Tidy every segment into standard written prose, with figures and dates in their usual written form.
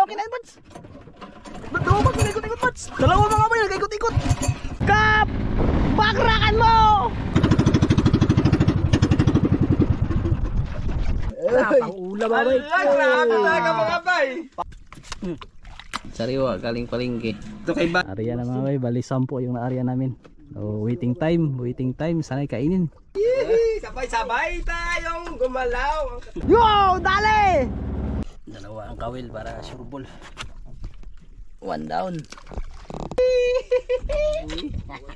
kinain, Buds. Dalawa ikot-ikot, Buds. Dalawa mga bay, nag-ikot-ikot. Kap! Bakrakan mo! Pang-ulam mga bay. Grabe talaga mga bay. Sariwa, galing palengke. Ito kay ba? Area na mga bay, bali 10 yung na-area namin. Oh, waiting time, sanay kainin. Sabay-sabay tayong gumalaw. Yo, dali! Dalawa ang kawil para sure ball. 1 down.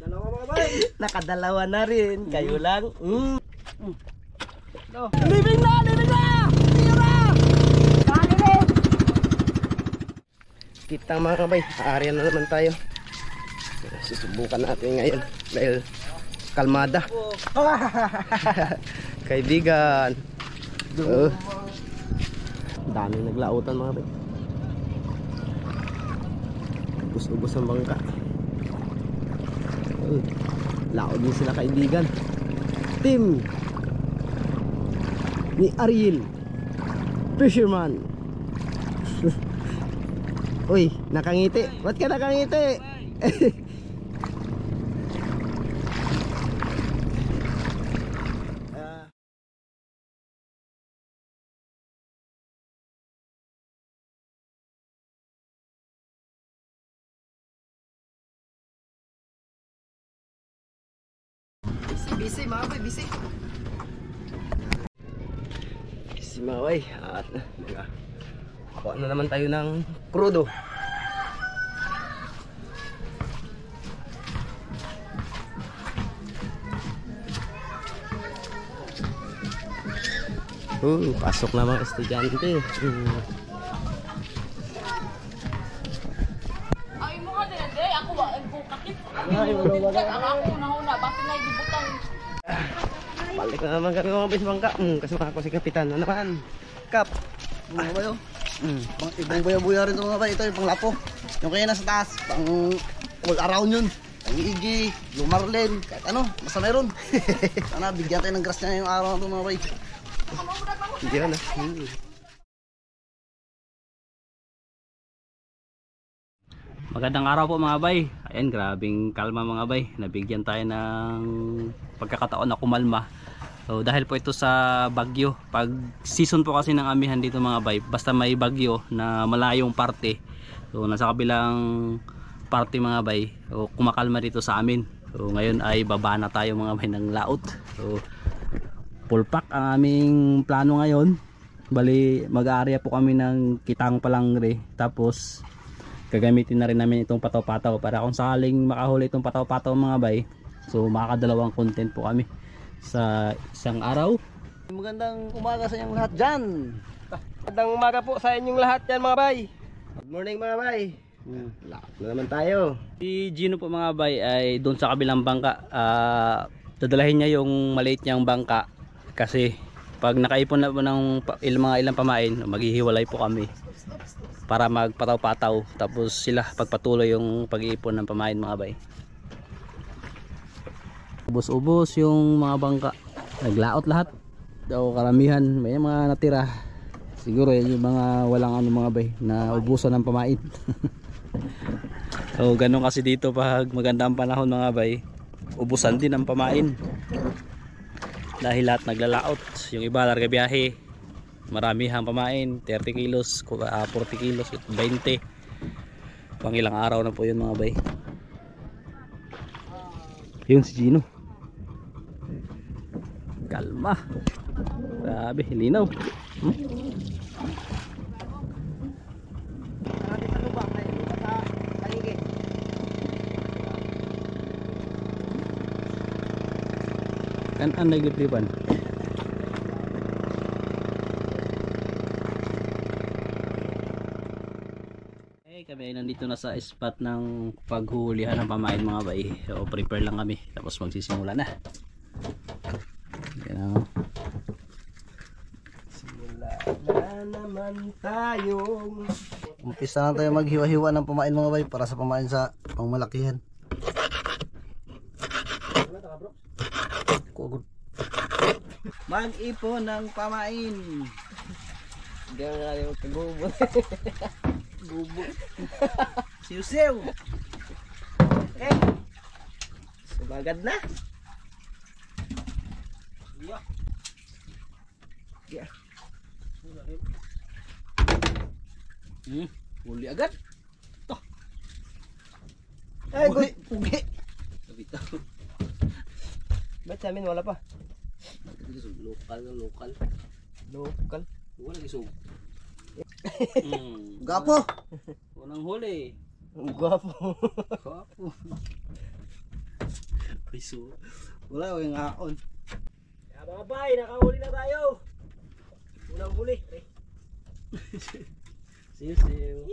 Dalawa mga bay. Nakadalawa na rin, kayo lang. Living na! Tira! Dali rin! Kitang mga bay, area na naman tayo. Susubukan natin ngayon dahil kalmada. Kaibigan. Daming naglautan mga bay. Ubus-ubus ang bangka. Laod din sila kaibigan. Team ni Ariel Fisherman. Uy, nakangiti. Ba't ka nakangiti? Busy mga bay, busy. Si Maway at kuha na naman tayo ng krudo. Pasok na mga estudyante. Ay mo ka din, ako ba kakit. Ako na bakit na ibutang. Balik na naman kami mga bis bangka. Kasama ako si Kapitan na naman. Kap. Mga bayo. Ibang buya-buya rin ito mga bayo. Ito yung panglapo. Yung kaya nasa taas. Pang all around yun. Pang igi, lumarlen, kahit ano. Basta meron. Sana bigyan tayo ng grass niya yung araw na ito mga bayo. Hindi na. Magandang araw po mga bay. Ayan, grabing kalma mga bay. Nabigyan tayo ng pagkakataon na kumalma. So dahil po ito sa bagyo, pag season po kasi ng amihan dito mga bay, basta may bagyo na malayong parte, so nasa kabilang parte mga bay, so kumakalma dito sa amin. So ngayon ay baba na tayo mga bay ng laot. So full pack ang aming plano ngayon. Bali mag-aarya po kami ng Kitang Palangre, tapos gagamitin na rin namin itong pataw-pataw para kung sakaling makahuli itong pataw-pataw mga bay, so makakadalawang content po kami sa isang araw. Magandang umaga sa inyong lahat dyan. Magandang umaga po sa inyong lahat dyan mga bay. Good morning mga bay. Lahat na naman tayo. Si Gino po mga bay ay doon sa kabilang bangka. Dadalahin niya yung maliit niyang bangka kasi pag nakaipon na po ng mga ilang pamain, maghihiwalay po kami para magpataw-pataw, tapos sila pagpatuloy yung pag-iipon ng pamain mga bay. Ubos-ubos yung mga bangka, naglaot lahat daw, karamihan may mga natira siguro yung mga walang ano mga bay na ubusan ng pamain. So ganun kasi dito pag maganda ang panahon mga bay, ubusan din ang pamain dahil lahat naglalaot. Yung iba larga biyahe, maramihang pamain, 30 kilos, 40 kilos, 20. Pang ilang araw na po yun mga bay. Yun si Gino. Kalma. Grabe, linaw. Kan nagliplipan. Kami ay nandito na sa spot ng paghuhulihan ng pamain mga bay. So prepare lang kami, tapos magsisimula na. Yan o. Simula na naman tayong Umpisa na tayo maghiwa-hiwa ng pamain mga bay para sa pamain sa pangmalakihan. mag-ipon ng pamain. Hindi ka kaya magkagubot. Bubo. Siw-siw. Eh. Sumagad na. Yeah. Yeah. Huli agad. Ay, good. Pugi. Bitaw. Ba't sa amin wala pa? Lokal. Local. Wala gisog. Gapo. Unang huli. Gapo. Kapo. Piso. Wala yung aon. Kaya mga bay, nakahuli na tayo. Unang huli. Siw-siw.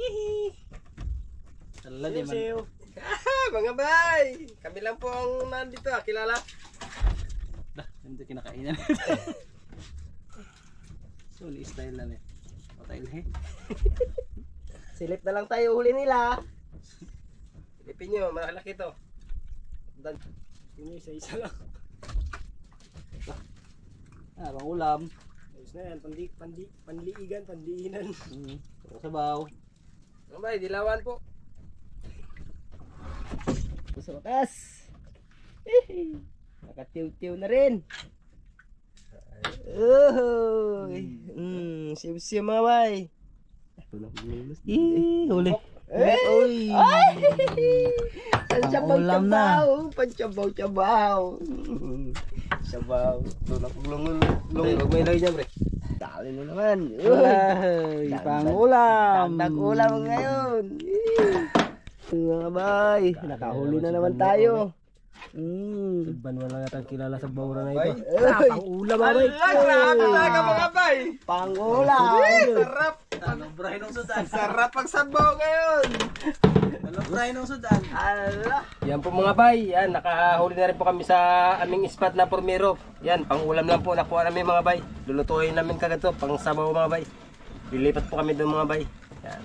Tala di man. Siw. Mga bay, kami lang po ang nandito kilala. Dah, hindi kinakainan. So, ni-style lang eh. Patay na eh. Silip na lang tayo huli nila. Silipin nyo, malaki to. Yun isa-isa lang. Pang ulam. Ayos na yan, panliigan, pandiinan. Sabaw. Mga bay, dilawan po. Sa wakas. Nakatiw-tiw na rin. Siw-siw mga bay. Huli. Uy! Pansabaw-sabaw! Pansabaw-sabaw! Sabaw. Tulak-lungol. Huwag may lawin niya, pre. Dali mo naman. Uy! Pang-ulam! Dag-ulam ngayon. Mga bay, nakahuli na naman tayo. Ban wala natang kilala sa bawra na ito. Pang-ulam mga bay. Grabe talaga mga bay. Pang-ulam. Sarap. Alobray ng sudan. Sarap ang sabaw ngayon. Alobray ng sudan. Ala. Yan po mga bay. Yan, nakahuli na rin po kami sa aming spot na Formero. Yan, pang-ulam lang po. Nakuha namin mga bay. Lulutuin namin kagad to. Pang-sabaw mga bay. Lilipat po kami doon mga bay. Yan.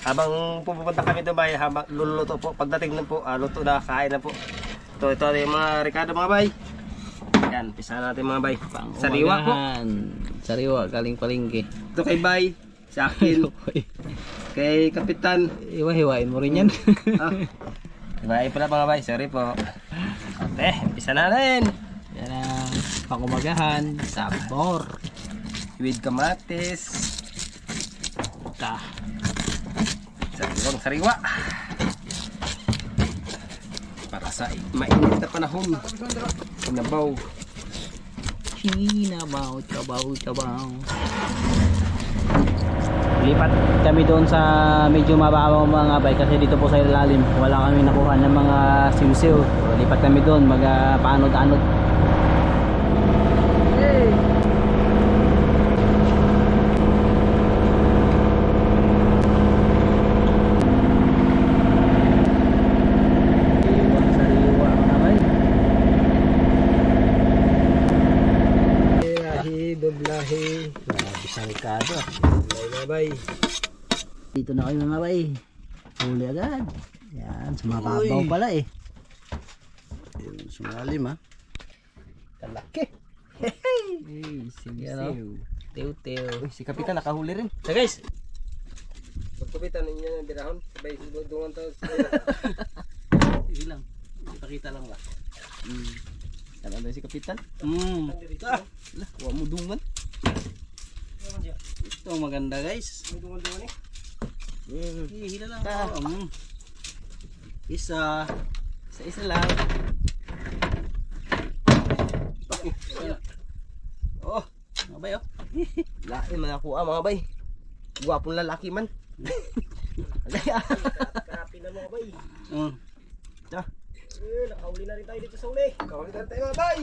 Habang pupunta kami doon bay, habang luluto po. Pagdating na po, luto na, kain na po. Ito yung mga Ricardo mga bay. Yan, pisa natin mga bay. Sariwa po. Sariwa, galing palengke. Ito kay bay. Sa akin. Kay Kapitan. Iwa-hiwain mo rin yan. Iba pala mga bay. Sorry po. Okay, pisa na rin. Yan ang pangumagahan. Sabor. With kamatis. Ta. Sariwa. Para sa mainit na panahon. Kinabaw. Kinabaw, chabaw. Lipat kami doon sa medyo mababaw mga bay kasi dito po sa ilalim wala kami nakuha ng mga siw-siw. So, lipat kami doon magpaanod-anod. Sariwa mga bay. Doblahe. Grabe sa Ricardo. Bay. Dito na kayo mga bay. Huli agad. Yan, sumababaw pala eh. Yung sumalim ha. Kalaki. Hey, siw-siw. Tew-tew. Uy, si Kapitan nakahuli rin. So guys, Pagkapitan ninyo ng birahon. Sabay, dungan to. sige lang. Ipakita lang ba? Ano si Kapitan? Huwag mo dungan. Ito ang maganda guys. Dungan eh. Hihila lang. Isa. Isa lang. Oh, mga bay oh. Lain man ako mga bay. Gwapong lalaki man. Kapi na mga bay. Nakahuli na rin tayo dito sa uli. Nakahuli na rin tayo mga bay.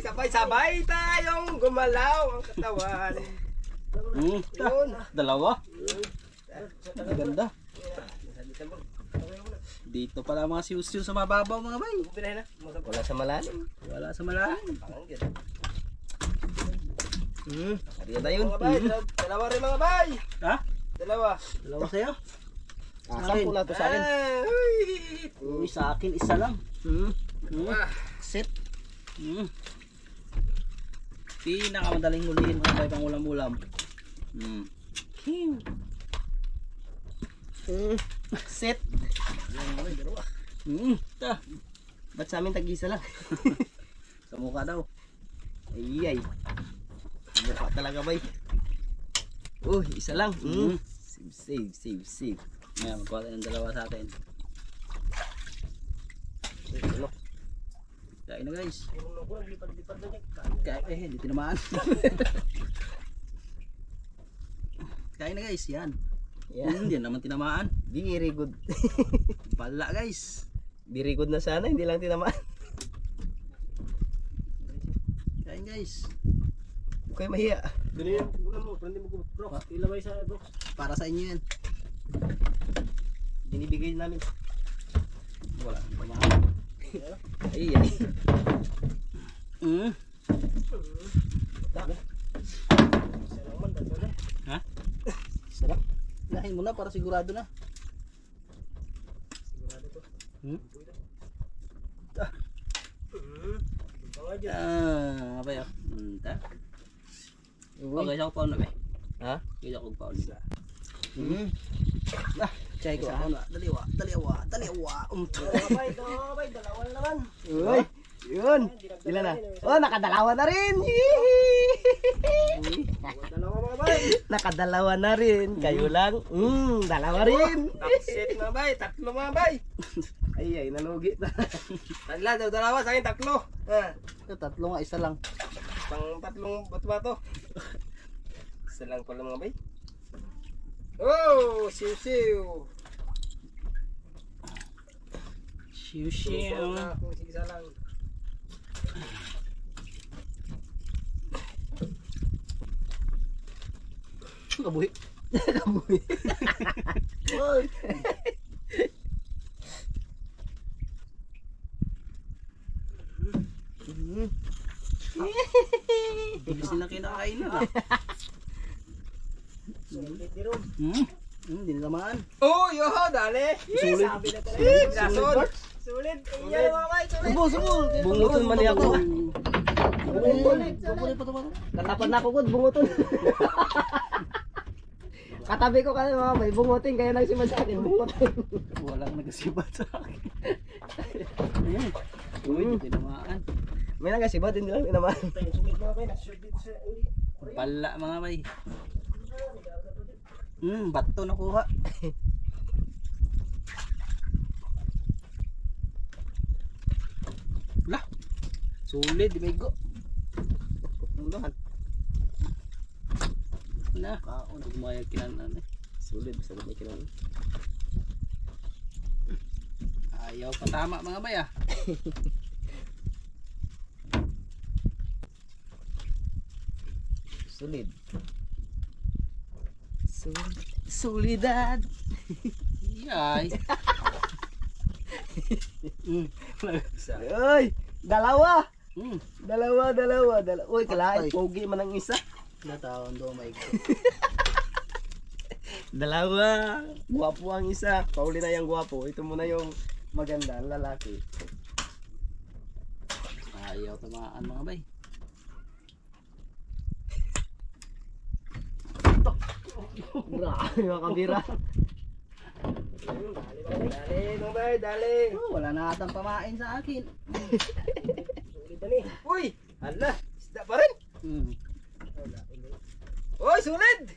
Sabay-sabay tayong gumalaw ang katawan. Yun. Dalawa. Ganda. Dito pala mga siw-siw sa mababaw mga bay. Wala sa malalim. Wala sa malalim. Ariyan na yun. Dalawa rin mga bay. Ha? Dalawa. Dalawa sa'yo? Sampu na to sa akin. Uy, sa akin isa lang. Set. Pinakamadaling hulihin mga bay pang ulam-ulam. Set. Ta. Ba't sa amin tag-isa lang? Sa mukha daw. Ay. Mukha talaga bay. Oh, isa lang. Save. Ngayon, magkuha tayo ng dalawa sa atin. Kain na guys. Kain, hindi tinamaan. Kain na guys, yan. Hindi naman tinamaan. Very good. Bala guys. Very good na sana, hindi lang tinamaan. Kain guys. Huwag kayo mahiya. Dali yan. Mo, prende mo ko. Bro, ilabay sa box. Para sa inyo yan. Binibigay namin. Wala nang tinamaan. Ay. Ha? Sarap. Lahin mo na para sigurado na. Sigurado to. Apa ya? Entah. Okay, ako pa na ba? Ha? Kaya ako pa ulit. Chay ko ako na. Daliwa. Bay, dalawa na naman. Uy. Yun. Ilan na? Oh, nakadalawa na rin. Dalawa mga bay. Nakadalawa na rin. Kayo lang. Dalawa rin. Tapset mga bay, tatlo mga bay. Ay, nalugi. Tagla daw dalawa, sa akin tatlo. Ito, tatlo nga, isa lang. Pang tatlong bato-bato. Isa lang pala mga bay. Oh, siw-siw. Siw-siw. Na kung isa lang. Kabuhi. Kabuhi. Bilis nila kinakain na. Hindi naman. Oh, yoho, dali. Sulit. Sabi na talaga. Sulit. Sulit. Iyan mga bay, sulit. Bunguton man niya ako. Bubulit pa ito ba? Natapan na ako good, bunguton. Katabi ko kasi mga may bungutin, kaya nagsimad sa akin, bungutin. Walang nagasibat sa akin. Uy, hindi naman. May nagasibat, hindi lang naman. Sulit mga bay, nasulit sa Pala mga bay. Bato nakuha. Lah. Sulit di bego. Mulahan. Na, untuk maya kinanan eh. Sulit, bisa may kailangan. Ayaw patama mga bay ah. Sulit. Solidad. Iyay. Uy, dalawa. Hmm. Dalawa. Uy, kalahin, pogi man ang isa. Nataon do my god. Dalawa. Guwapo ang isa. Pauli na yung guwapo. Ito muna yung maganda, ang lalaki. Ayaw tamaan mga bay. Grabe mga kabira. Dali mga bay, dali. Oh, wala na atang pamain sa akin. Sulit dali. Uy, hala, isda pa rin. Uy, sulit.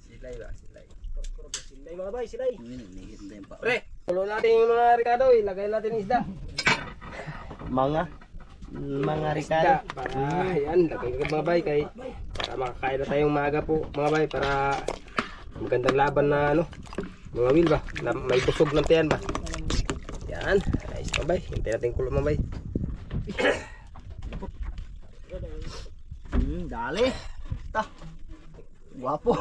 Silay ba? Silay mga bay, silay. Hindi pa. Pre, tulo natin yung mga Ricardo, ilagay natin isda. Mga Isda. Ricardo. Para, yan, lagay ka mga bay kay para makakain na tayong maaga po mga bay para magandang laban na ano, mga will ba? May busog ng tiyan ba? Yan, ayos mga bay. Hintayin natin kulo mga bay. Dali. Ta. Guwapo.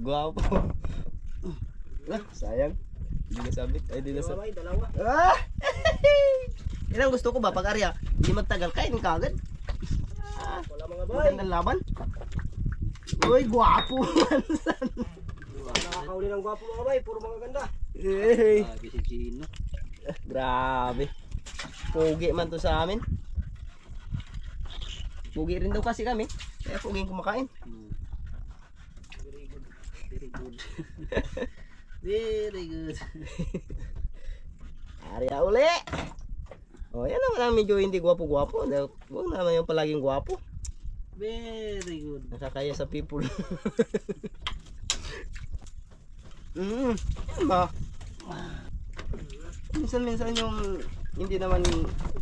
Guwapo. Sayang. Hindi nasabit. Ay, hindi nasabit. Bay, dalawa. Ah! Yan ang gusto ko ba pag arya. Hindi magtagal, kain ka agad. Wala mga bay. Magandang laban. Uy, guwapo. Nakakauli ng gwapo mga bay, puro mga ganda. Hey. Sabi si Gino. Grabe. Pogi man to sa amin. Pugi rin daw kasi kami. Kaya puging kumakain. Very good. Very good. Very good. Arya uli. Oh, yan naman ang medyo hindi gwapo-gwapo. Huwag naman yung palaging gwapo. Very good. Nakakaya sa people. Yan ba? Minsan-minsan yung hindi naman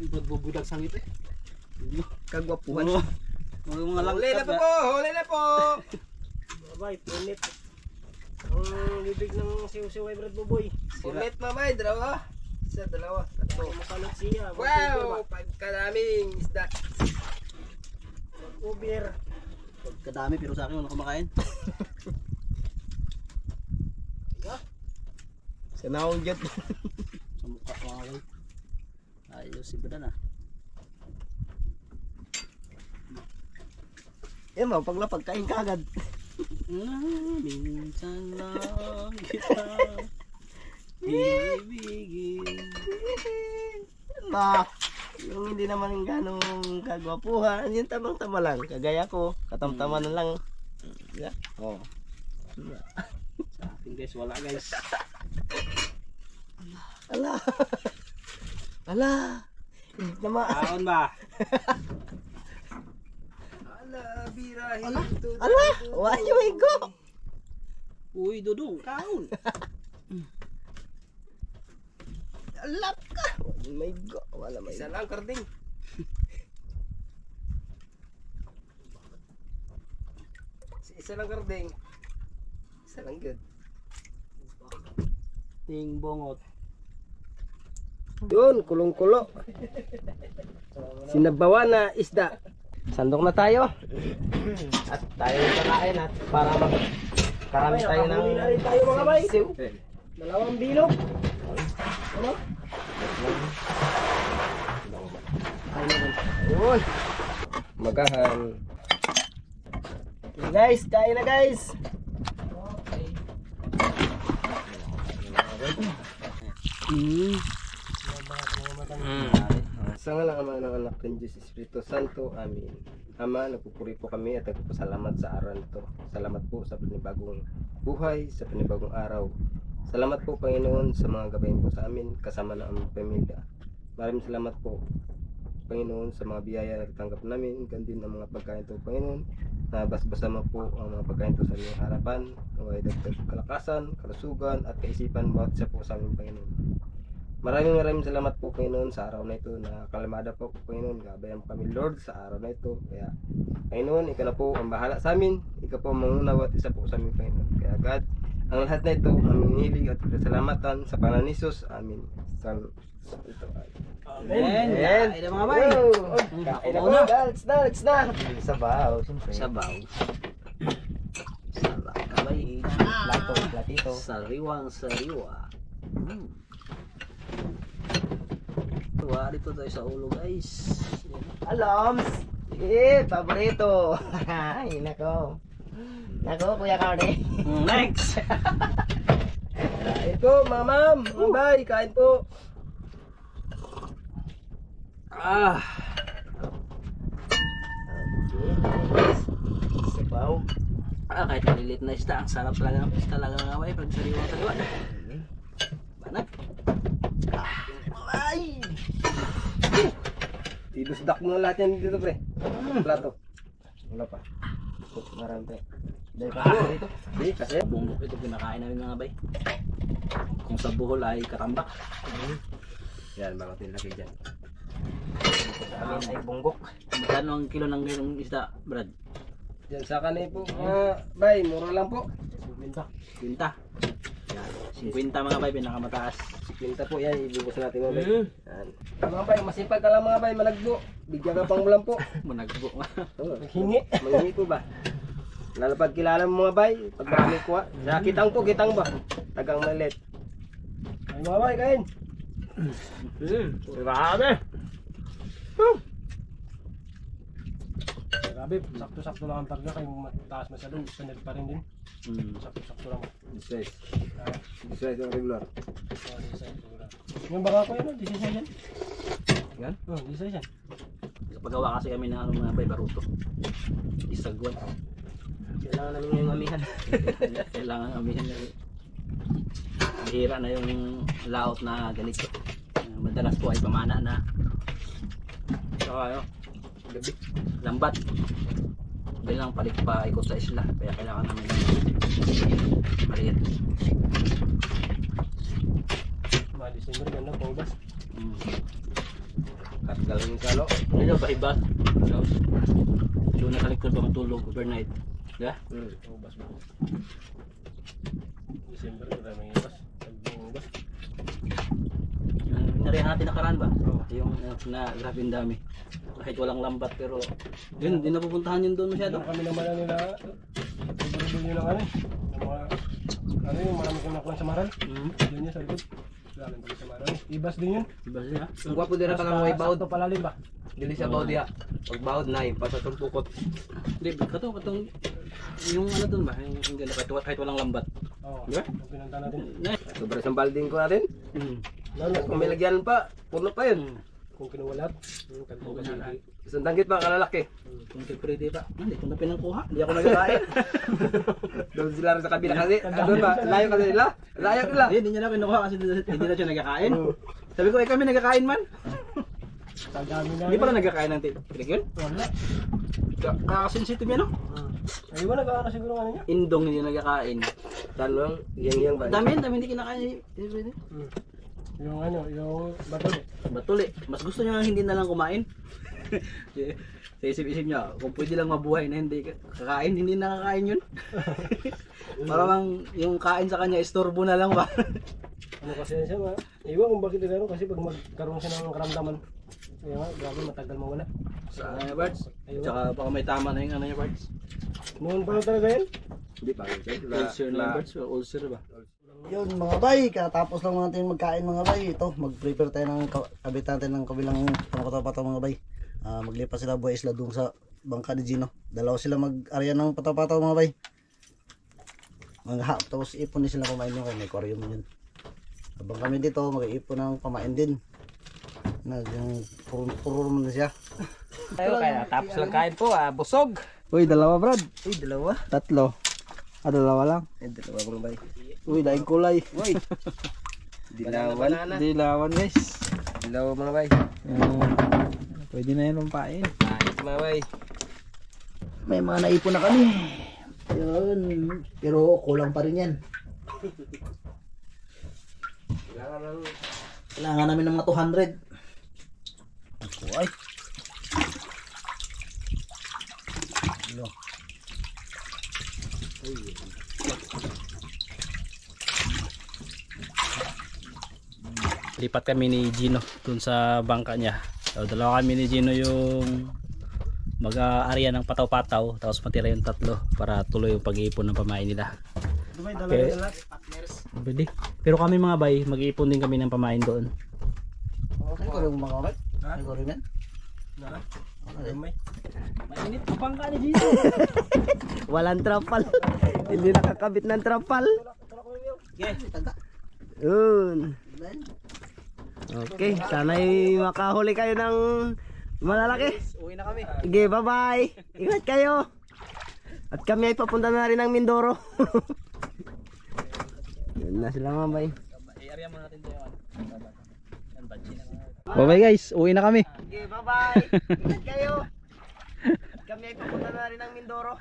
Nagbubudag sa ngiti. kagwapuhan. Mga Huli na po langkat. po! Huli na po! Babay, punit. Ang libig ng siw-siw ay Brad Buboy. Punit mamay, dalawa. Isa, dalawa. Tatlo. Makalot siya. Wow! Pagkadaming isda. Uber. Kadami pero sa akin wala kumakain. Sanahong dyan. Sa mukha ko mga guys. Ayos si Badan ah. Yan mo, pagkain ka agad. Minsan lang kita ibigin. Yan ba? Yung hindi naman ganong kagwapuhan, yung tamang-tama lang. Kagaya ko, katamtama na lang. Yeah. Oh. Sa akin guys, wala guys. Ala. Ala. Hindi naman. Kaon ba? Ala, birahin. Ala. Why you go? Uy, Dudong, kaon. Alap ka. May go. Wala may. Isa lang, karding. Isa lang, karding. Isa lang, good. Ting bongot. Yun, kulong-kulo. Sinabawan na isda. Sandok na tayo. At tayo yung kakain at para magkarami tayo ng siw. Dalawang bilog. Ano? Ayun. Magahan. Okay guys, kain na guys. Sa ngalan ng Ama ng Anak ng Diyos Espiritu Santo. Amen. Ama, nagpupuri po kami at nagpapasalamat sa araw nito. Salamat po sa panibagong buhay, sa panibagong araw. Salamat po Panginoon sa mga gabayan po sa amin, kasama ng aming pamilya. Maraming salamat po Panginoon sa mga biyaya na natanggap namin, gandin ang mga pagkain to Panginoon. Nabasbasa mo po ang mga pagkain to sa aming harapan. Naway dagdag kalakasan, kalusugan at kaisipan bawat isa po sa aming Panginoon. Maraming salamat po Panginoon sa araw na ito na kalamada po Panginoon. Gabayan po kami Lord sa araw na ito. Kaya Panginoon, ikaw na po ang bahala sa amin. Ikaw po ang mangunawa at isa po sa amin Panginoon. Kaya God, ang lahat na ito aming hinihiling at pinasalamatan sa pangalan ni Jesus. Amin. Ito ay. Amen. Amen. Kain na mga bay. Kain na po. Let's na. Sabaw. Siyempre. Sabaw. Sarap kabay. Platito. Sariwang sariwa. Tuwa dito tayo sa ulo guys. Alams. Paborito. Ay, nako. Nako, Kuya Carne. Next. Kain po, mga ma'am. Mga bay, kain po. Sabaw. Kahit malilit na isda, ang sarap talaga ng nga bay pag sariwang sariwa. Banat. Ay! Idusdak mo lahat yan dito, pre. Plato. Wala pa. Marami tayo. Dahil pa dito. Di, kasi. Bunggok ito pinakain namin mga bay. Kung sa Bohol ay katambak. Yan, mga tinlaki dyan. Dito sa amin ay bunggok. Magkano ang kilo ng ganong isda, Brad? Dyan sa kanay po. Bay, mura lang po. 50. Yan. 50 mga bay, pinakamataas. 50 po yan, ibubos natin mga bay. Yan. Mga bay, masipag ka lang mga bay, malagbo. Bigyan ka pang ulam po. Managbo. Hingi. Manghingi po ba? Lalo pag kilala mo mga bay, pag marami kuha. Kitang po, kitang ba? Tagang malit. Ay mga bay, kain. Grabe. Grabe, sakto-sakto lang ang targa kaya mataas masyado, standard pa rin din. Sakto-sakto lang. This is yung regular. Yung baka ko yan, 16 yan. Yan? Oo, 16 yan. Nagpagawa kasi kami ng ano mga bay, baruto. Isagwan. Kailangan namin ngayong amihan. Kailangan amihan na. Mahira na yung laot na ganito. Madalas po ay pamana na. Saka Gabi. lambat. Dahil lang palit pa ikot sa isla. Kaya kailangan namin ng maliit. Mga December, ganda, paubas. Katgal yung kalo. Ano ba iba? Doon na sa likod ba matulog overnight? Yeah? Paubas ba? December, maraming ibas. Pagbubas. Narihan natin nakaraan ba? Yung na grabe ang dami. Kahit walang lambat pero yun, hindi napupuntahan yun doon masyado. Doon kami naman nila, sobrang yun ng ano eh. Yung mga, ano yung marami kong nakuha sa Maral. Doon yun sa likod. Galing pala sa Maral. Ibas din yun. Diba siya? Ang gwapo dira ka lang may bawd. Sakto palalim ba? Dili sa bawd diha. Pag bawd na yung pasatong pukot. Hindi, katong yung ano doon ba? Yung gano'n, kahit walang lambat. Oo. Diba? Yung pinunta natin. Sobra sa balding ko natin. Lalo Kung may lagyan pa, puno pa yun. kung kinuwalat. Yung kantong kasi. Isang tanggit pa kalalaki. Kung pwede pa. Hindi ko na pinangkuha. Hindi ako nagkakain. Doon sila rin sa kabila kasi. Doon ba? Layo kasi nila. Layo nila. Hindi niya na kinuha kasi hindi na siya nagkakain. Sabi ko, kami nagkakain man. Sa dami na. Hindi pala nagkakain ng tirik yun. Wala. Kakasensitive yan, no? Ay, iba nag-aano siguro nga niya. Indong hindi nagkakain. Tanong, yang ba? Dami hindi kinakain. Yung ano, yung batol. Batuli. Mas gusto niya hindi na lang kumain. Sa isip-isip niya, kung pwede lang mabuhay na hindi kakain, hindi nakakain yun. Parang yung kain sa kanya, istorbo na lang ba? Ano kasi yan siya ba? Iwan kung bakit gano'n kasi pag magkaroon siya ng karamdaman. Kaya nga, grabe matagal mawala. Sa Barts. Tsaka baka may tama na yung ano niya, Barts. Noon pa talaga yan? Hindi pa. Ulcer na yung Barts. Ulcer ba? Yun mga bay, katapos lang natin magkain mga bay. Ito, mag-prepare tayo ng kabit natin ng kabilang pangkatapato mga bay. Maglipat sila buhay isla doon sa bangka ni Gino. Dalawa sila mag-arya ng patapataw mga bay. Tapos ipon din sila pamain yung may aquarium yun. Habang kami dito, mag-iipon ng pamain din. Puro na siya. Tayo kaya tapos lang kain po, busog. Uy, dalawa brad. Uy, dalawa. Tatlo. Dalawa lang. Dalawa bang bay. Uy, daing kulay. Uy. Dilawan. Dilawan guys. Dilaw mga bay. Pwede na yan lumpain. Ayos mga bay. May mga naipon na kami. Yun. Pero kulang pa rin yan. Kailangan namin ng mga 200. Ako ay. Hello. Lipat kami ni Gino dun sa bangka niya. So, dalawa kami ni Gino yung mag-aarya ng pataw-pataw, tapos matira yung tatlo para tuloy yung pag-iipon ng pamain nila. Okay. Pwede. Pero kami mga bay, mag-iipon din kami ng pamain doon. Ay, ko rin umakawat. Ay, ko rin yan. Mainit ang bangka ni Gino. Walang trapal. Hindi nakakabit ng trapal. Yun. Okay, sana'y makahuli kayo ng malalaki. Uwi na kami. Sige, bye-bye. Ingat kayo. At kami ay papunta na rin ng Mindoro. Yun na sila mamay. I-area muna natin tayo. Bye-bye guys, uwi na kami. Sige, bye-bye. Ingat kayo. At kami ay papunta na rin ng Mindoro.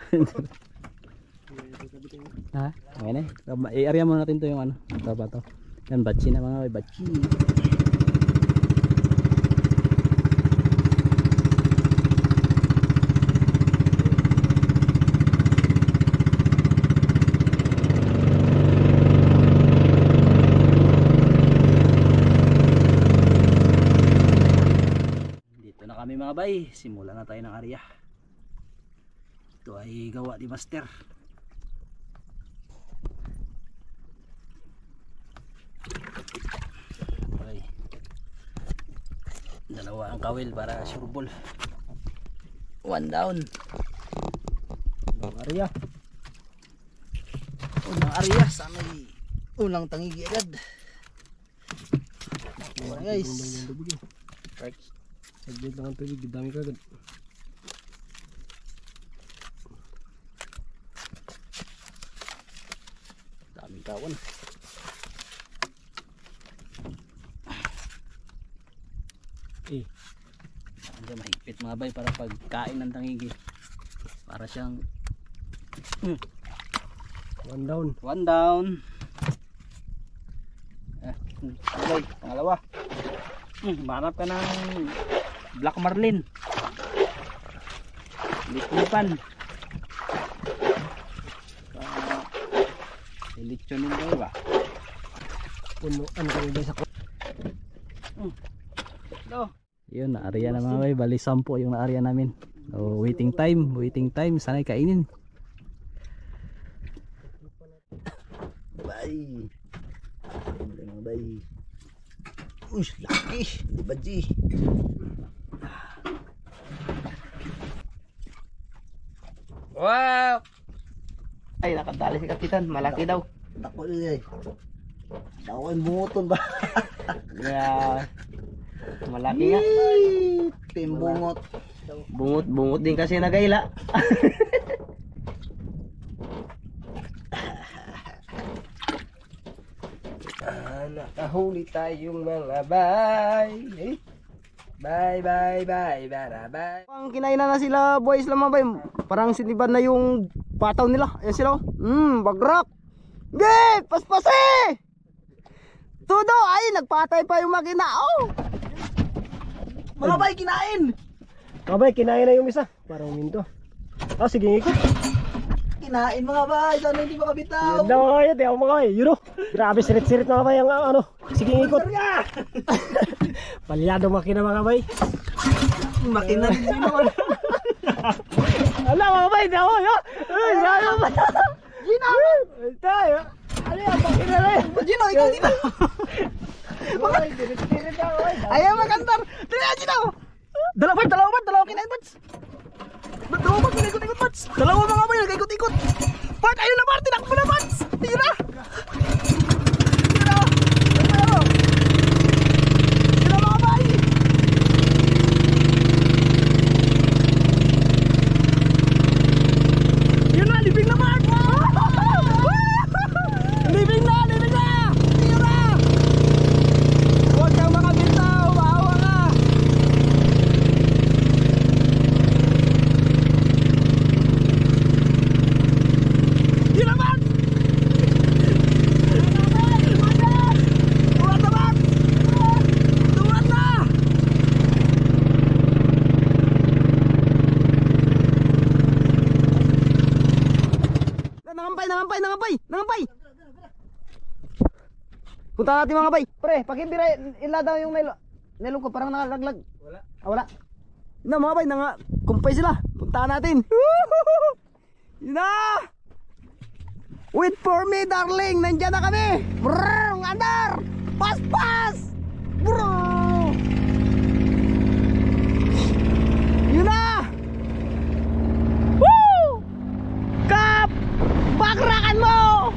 Ha? Okay na. I-area muna natin to yung ano. Ito ba to? Yan, batchi na mga bay. Batchi. Dito na kami mga bay. Simulan na tayo ng area. Ito ay gawa ni Master. Okay. Dalawa ang kawil para sureball. One down. Arya. Unang arya sa may unang tangigi agad. Guys. Saglit lang ang tubig, dami ka agad. Tawon. Medyo mahigpit mga bay para pagkain ng tangigi. Para siyang One down. one down. Bay, pangalawa. Manap ka ng Black Marlin. Lipan. Ilitsyonin kayo ba? Puno. Ano kayo guys ako? Yun, na-area na mga bay. Bali 10 yung na-area namin. So, waiting time. Sana'y kainin. Bay. Mga bay. Uy, laki. Di ba, G? Wow! Ay, nakadali si Kapitan. Malaki daw. Dako niya eh. Dako yung bunguton ba? Yeah. Malaki nga. Timbungot. Bungot din kasi nagayla. Nakahuli tayong mga bay. Bye. Ang kinainan na sila boys lang mga bay. Parang sinibad na yung pataw nila. Ayan sila. Bagrak. Git! Paspasi! Tudo! Ay, nagpatay pa yung makina. Oh! Mga bay, kinain! Kabay, kinain na yung isa. Parang minto. Ah, sige ikot. Kinain mga bay. Sana hindi makabitaw. Yan daw mga kayo, di ako mga kayo. Yun o. Grabe, sirit-sirit mga bay ang ano. Sige ikot. Palyado makina mga bay. Makina rin sino. Ala mga bay, di ako. Ay, grabe ba? Gino! Tayo. Ano yan, makina na yan. Gino, ikaw dito. Sirit-sirit ako. Ayaw makantar. Tira, Gino! Dalawa kinain, Bats. Dalawa ikot-ikot, Bats. Dalawa mga bay, nag-ikot-ikot. Part, ayun na, Part. Tinakbo na, Bats. Tira! Tira mga bay. Yun na, libing na, Bats. Libing na. Tira! Huwag kang makabitaw. Maawa ka. Yun na, Bats. Tuwad na, Bats. Tuwad na. Nangampay. Punta natin mga bay. Pre, pakibira iladaw yung nylon ko parang nakalaglag. Wala. Wala. Na mga bay, kumpay sila. Punta natin. Yun na. Wait for me darling. Nandiyan na kami. Brrrr, andar. Pas. Bro. Yun na. Woo! Kap! Bakrakan mo!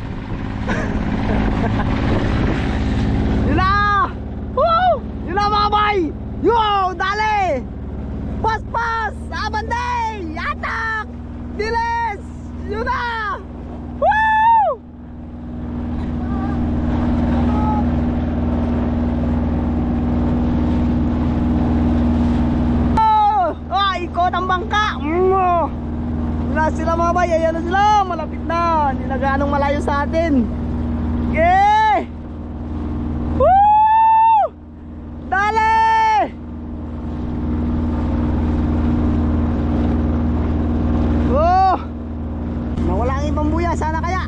Yun na! Woo! Yun na mga bay! Yo! Dali! Pas! Abanday! Atak! Diles! Yun na! Woo! Ikot ang bangka! Na sila mga bay, ayan na sila, malapit na, hindi na ganong malayo sa atin. Okay! Woo! Dali! Oh! Nawala ang ibang buya, sana kaya?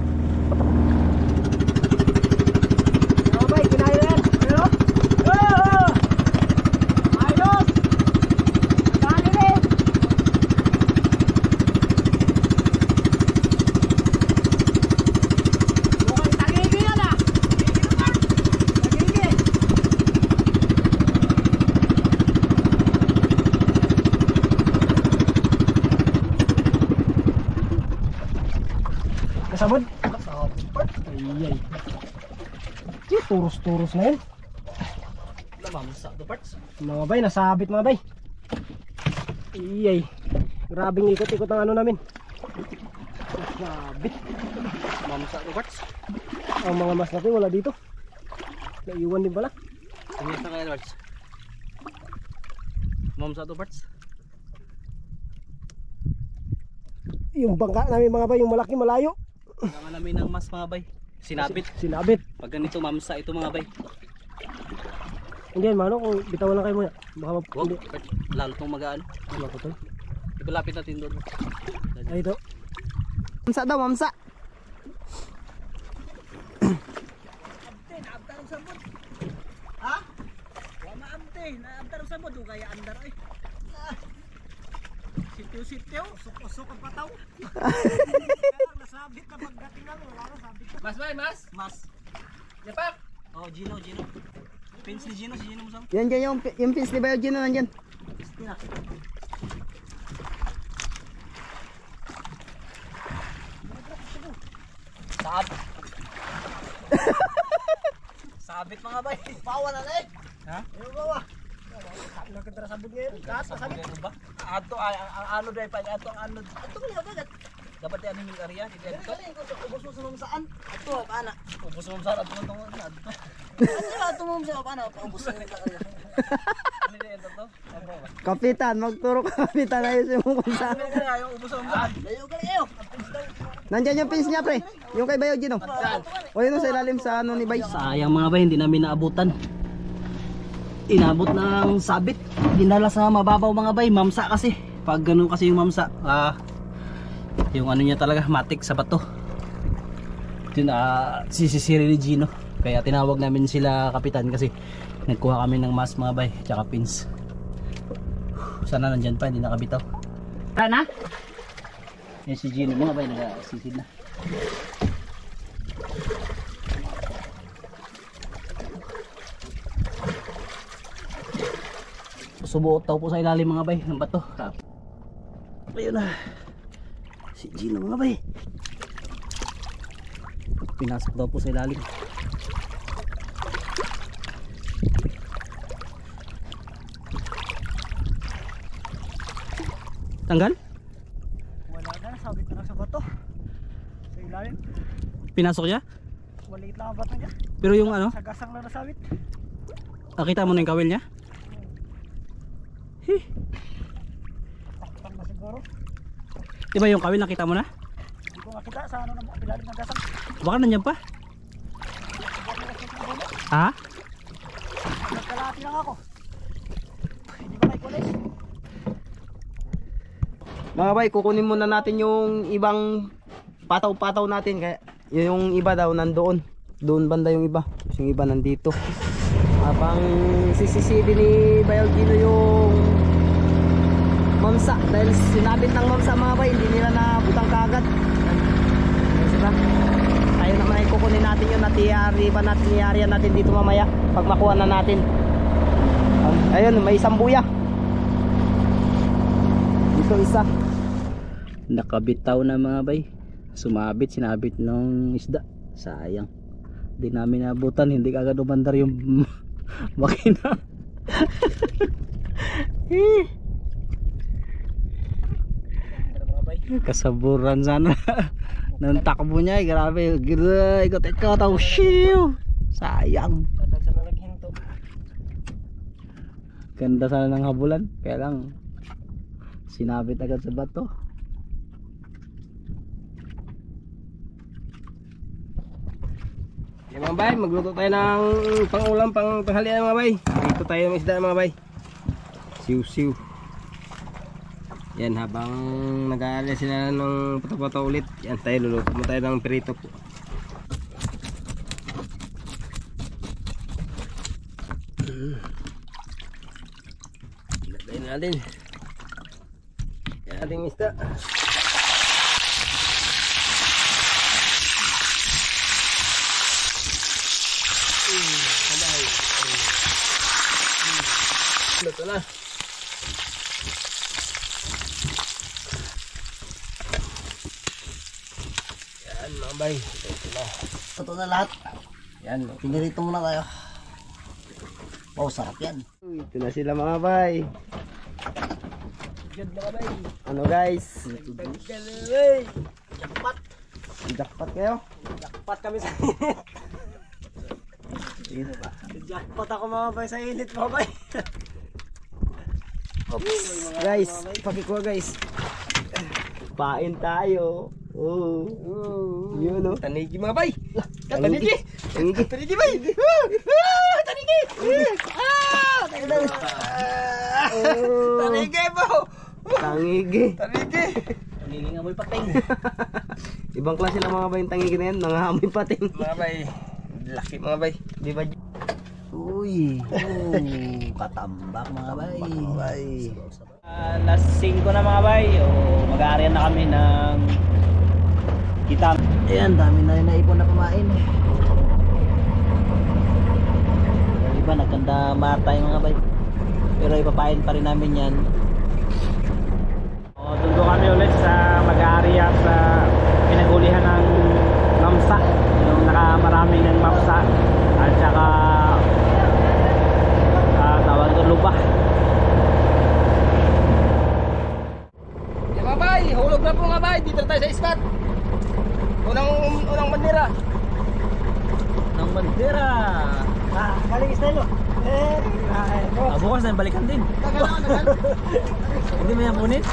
Mga bay, kinaya yan. Pero? Oh! Ayos! Dali rin! Kasabot. Ay. Turos na yun. Lamamsa the parts. Mga bay, nasabit mga bay. Iyay. Grabing ikot-ikot ang ano namin. Grabe. Mamsa to parts. Ang mga mas natin wala dito. Naiwan din pala. Ano sa kaya parts? Mamsa to parts. Yung bangka namin mga bay, yung malaki malayo. Kailangan namin ng mas mga bay. Sinabit. Sinabit. Pag ganito mamsa ito mga bay. Hindi yan mano, kung bitawan lang kayo muna. Baka Wag. hindi. Lalo itong magaan. Maputol. Ipalapit natin doon. Ay ito. Mamsa daw, mamsa. Mas bay, mas. Mas. Yapak. Oh, Gino. Pins ni Gino, si Gino mo sa. Yan dyan yung pins ni Bayo Gino nandyan. Sabit mga bay. Bawa na eh. Ha? Ano bawa? Nakita na sabog ngayon. Sabit ba? Ato ang ano dai pa ato ang ano. Ito ko bagat. Dapat yan yung area dito. Galing ko ubos mo sa mamsaan. Ito, paana. Ubos mo sa ato tong adto. Ano ito mo sa paana? Ubos na rin kanila. Ano din to? Kapitan, magturo ka kapitan ayos yung kung saan. Kaya yung ubos mo sa. Layo ka kayo. Nandyan yung pins niya pre. Yung kay Bayo Gino. O yun sa ilalim sa ano ni Bay. Sayang mga bay, hindi namin naabutan. Inabot ng sabit. Dinala sa mababaw mga bay, mamsa kasi. Pag ganun kasi yung mamsa, yung ano niya talaga, matik sa bato. Ito na sisisiri ni Gino. Kaya tinawag namin sila kapitan kasi nagkuha kami ng mas mga bay, tsaka pins. Sana nandyan pa, hindi nakabitaw. Tara na? Yan si Gino mga bay, nagsisid na. Subuot daw po sa ilalim mga bay ng bato. Ayun na. Si Gino mga bay. Pinasok daw po sa ilalim. Tanggal? Wala na, sabit na lang sa bato. Sa ilalim. Pinasok niya? Maliit lang ang bato niya. Pero yung ano, Sa gasang lang nasabit. nakita mo na yung kawil niya? Takpan na siguro. Diba yung kawil nakita mo na? Hindi ko makita sa ano na ilalim ng gasang. Baka nandiyan pa? Ha? Nagkalati lang ako. Hindi ba may kulis? Mga bay, kukunin muna natin yung ibang pataw-pataw natin. Kaya yung iba daw nandoon. Doon banda yung iba. Yung iba nandito. Habang sisisili ni Bayo Gino yung mamsa. Dahil sinabit ng mamsa mga bay, hindi nila nabutang kagad. Sila. Tayo naman ay kukunin natin yun. Niyarian natin dito mamaya. Pag makuha na natin. Ayun, may isang buya. Dito isa. Nakabitaw na mga bay. Sumabit, sinabit ng isda. Sayang. Hindi namin nabutan, hindi kagad umandar yung makina. Kasaburan sana ng takbo niya, grabe. Ikot-ikot, shiw. Sayang. Ganda sana ng habulan, kaya lang sinabit agad sa bato. Yan mga bay, magluto tayo ng pangulam, pang tanghalian mga bay. Dito tayo ng isda mga bay. Siw-siw. Yan, habang nag-aalala sila ng pato-pato ulit, yan tayo, luluto mo tayo ng pirito po. Ilagay na natin. Yan ating isda. Luto na. Yan mga bay. Ito na. Ito na lahat. Yan. Pinirito muna tayo. Wow, sarap yan. Ito na sila mga bay. Ano guys? Jackpot. Jackpot kayo. Jackpot kami sa Dito ba? jackpot ako mga bay sa init mga bay. Guys, pakikuha guys. Pain tayo. Oh. Yun o. Tanigi mga bay. Tanigi. Tanigi. Tanigi bay. Tanigi. Tanigi po. Tangigi. Tanigi. Nagiging amoy pating. Ibang klase lang mga bay yung tangigi na yan. Mga amoy pating. Mga bay. Laki mga bay. Di ba? Uy. Katambak mga bay. Last 5 na mga bay. Mag-aaryan na kami ng kita. Ayan, dami na rin naipon na kumain. Yung iba nagkanda matay mga bay. Pero ipapain pa rin namin yan. Doon kami ulit sa mag-aarya sa pinagulihan ng mamsa. Yung nakamaraming ng mamsa. At saka tawag ito lupa. Mga bay, hulog na po mga bay. Dito na tayo sa spot. Unang bandera. Ng bandera. Galing style. Bukas na balikan din. Hindi mo yan kunin?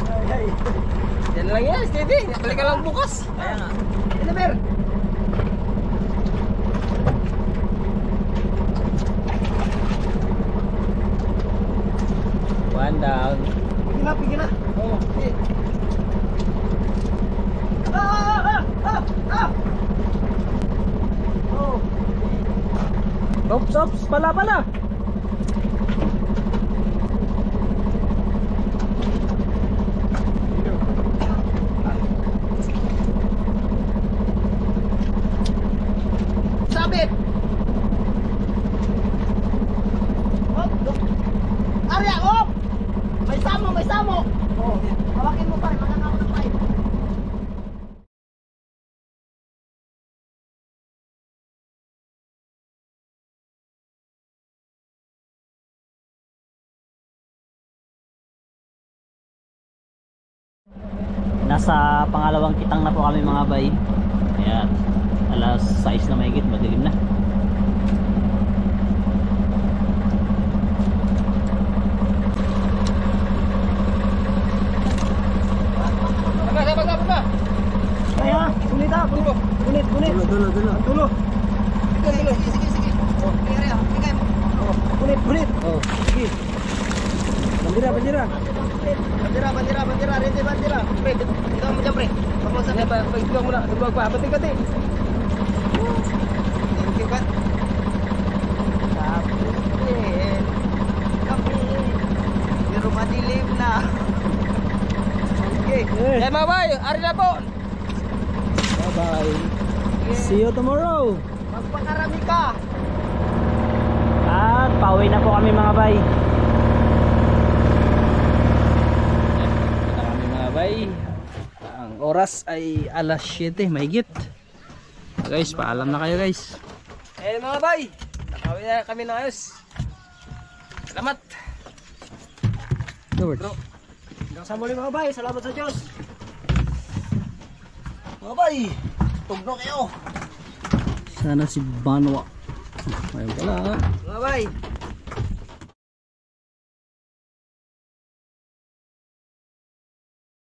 Yan lang yan, steady. Balik ka lang bukas. Kaya nga. Ano ber? One down. Pigil na. Oo. Ops, pala. Sabit. Arya, op! May samo. Oh, hawakin mo pa rin, makakawak ng pipe. Nasa pangalawang kitang na po kami mga bay. Ayan. Alas 6 na mahigit, madilim na. Baga. Kaya, punit ha, punit. Dulo. Tulo. Sige. Oh, Arya, bigay mo. Punit. Oh, sige. Bandera. Ready bandera. Pre, ikaw mo dyan pre. Pag-usap na pa, pag-iwag mo na. Dugwag pa, pati-pati. Thank you, Pat. Kape. Pero madilim na. Okay. Eh mga bay, ari na po. Bye-bye. See you tomorrow. Magpakarami ka. At pauwi na po kami mga bay. Ang oras ay alas 7 mahigit. Guys, paalam na kayo guys. Eh mga bay, nakawin na kami na ayos. Salamat. Hanggang sa muli mga bay, salamat sa Diyos. Mga bay, tugno kayo. Sana si Banwa. Ayun pala. Mga bay,